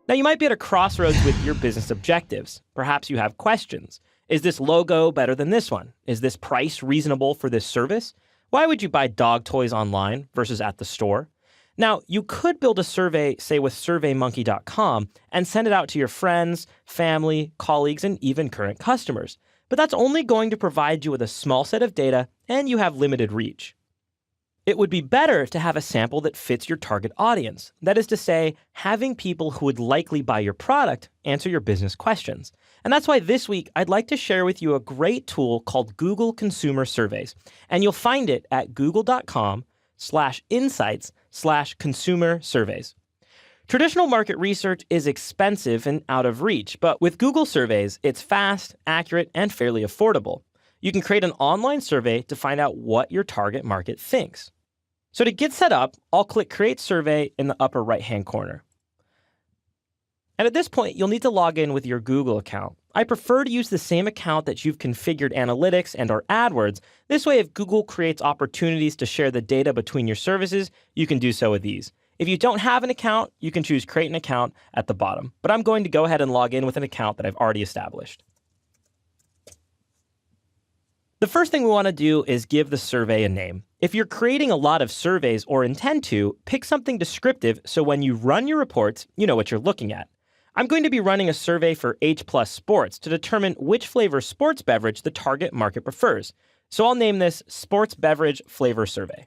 Now, you might be at a crossroads with your business objectives. Perhaps you have questions. Is this logo better than this one? Is this price reasonable for this service? Why would you buy dog toys online versus at the store? Now, you could build a survey, say with surveymonkey.com, and send it out to your friends, family, colleagues, and even current customers. But that's only going to provide you with a small set of data, and you have limited reach. It would be better to have a sample that fits your target audience. That is to say, having people who would likely buy your product answer your business questions. And that's why this week, I'd like to share with you a great tool called Google Consumer Surveys. And you'll find it at google.com/insights/consumer surveys. Traditional market research is expensive and out of reach, but with Google Surveys, it's fast, accurate, and fairly affordable. You can create an online survey to find out what your target market thinks. So to get set up, I'll click Create Survey in the upper right-hand corner. And at this point, you'll need to log in with your Google account. I prefer to use the same account that you've configured Analytics and/or AdWords. This way, if Google creates opportunities to share the data between your services, you can do so with ease. If you don't have an account, you can choose Create an Account at the bottom. But I'm going to go ahead and log in with an account that I've already established. The first thing we want to do is give the survey a name. If you're creating a lot of surveys or intend to, pick something descriptive so when you run your reports, you know what you're looking at. I'm going to be running a survey for H+ Sports to determine which flavor sports beverage the target market prefers. So I'll name this Sports Beverage Flavor Survey.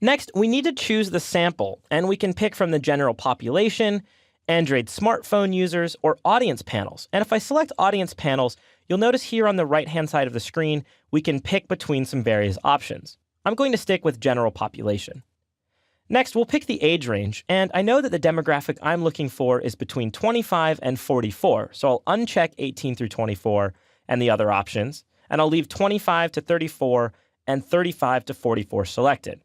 Next, we need to choose the sample, and we can pick from the general population, Android smartphone users, or audience panels. And if I select audience panels, you'll notice here on the right-hand side of the screen, we can pick between some various options. I'm going to stick with general population. Next, we'll pick the age range, and I know that the demographic I'm looking for is between 25 and 44, so I'll uncheck 18 through 24 and the other options, and I'll leave 25 to 34 and 35 to 44 selected.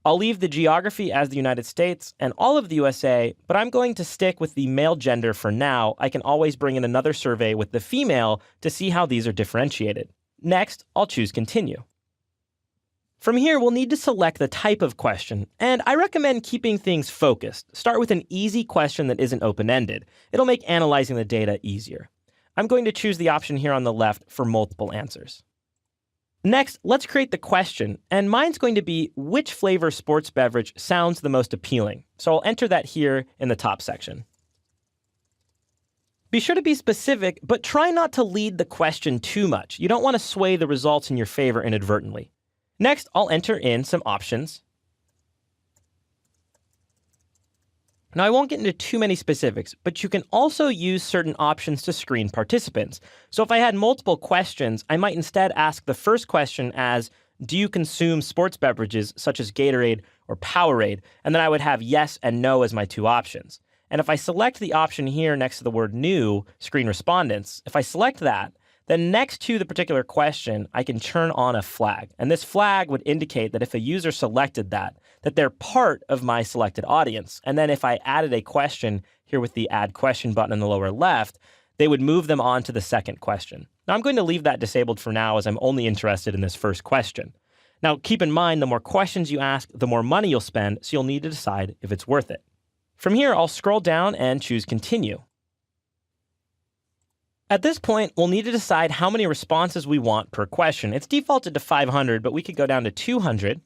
I'll leave the geography as the United States and all of the USA, but I'm going to stick with the male gender for now. I can always bring in another survey with the female to see how these are differentiated. Next, I'll choose Continue. From here, we'll need to select the type of question, and I recommend keeping things focused. Start with an easy question that isn't open-ended. It'll make analyzing the data easier. I'm going to choose the option here on the left for multiple answers. Next, let's create the question, and mine's going to be which flavor sports beverage sounds the most appealing. So I'll enter that here in the top section. Be sure to be specific, but try not to lead the question too much. You don't want to sway the results in your favor inadvertently. Next, I'll enter in some options. Now, I won't get into too many specifics, but you can also use certain options to screen participants. So if I had multiple questions, I might instead ask the first question as, do you consume sports beverages such as Gatorade or Powerade? And then I would have yes and no as my two options. And if I select the option here next to the word new, screen respondents, if I select that, then next to the particular question, I can turn on a flag. And this flag would indicate that if a user selected that they're part of my selected audience. And then if I added a question here with the Add Question button in the lower left, they would move them on to the second question. Now, I'm going to leave that disabled for now as I'm only interested in this first question. Now, keep in mind, the more questions you ask, the more money you'll spend, so you'll need to decide if it's worth it. From here, I'll scroll down and choose Continue. At this point, we'll need to decide how many responses we want per question. It's defaulted to 500, but we could go down to 200.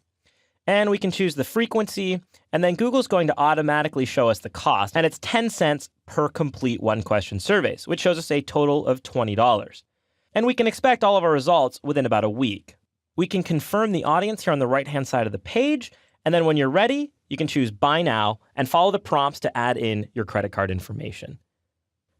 And we can choose the frequency, and then Google's going to automatically show us the cost. And it's 10 cents per complete one-question surveys, which shows us a total of $20. And we can expect all of our results within about a week. We can confirm the audience here on the right-hand side of the page, and then when you're ready, you can choose Buy Now and follow the prompts to add in your credit card information.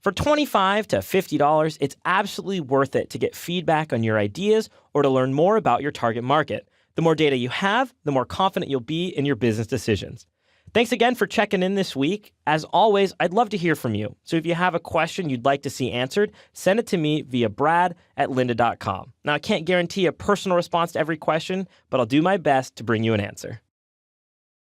For $25 to $50, it's absolutely worth it to get feedback on your ideas or to learn more about your target market. The more data you have, the more confident you'll be in your business decisions. Thanks again for checking in this week. As always, I'd love to hear from you. So if you have a question you'd like to see answered, send it to me via brad@lynda.com. Now, I can't guarantee a personal response to every question, but I'll do my best to bring you an answer.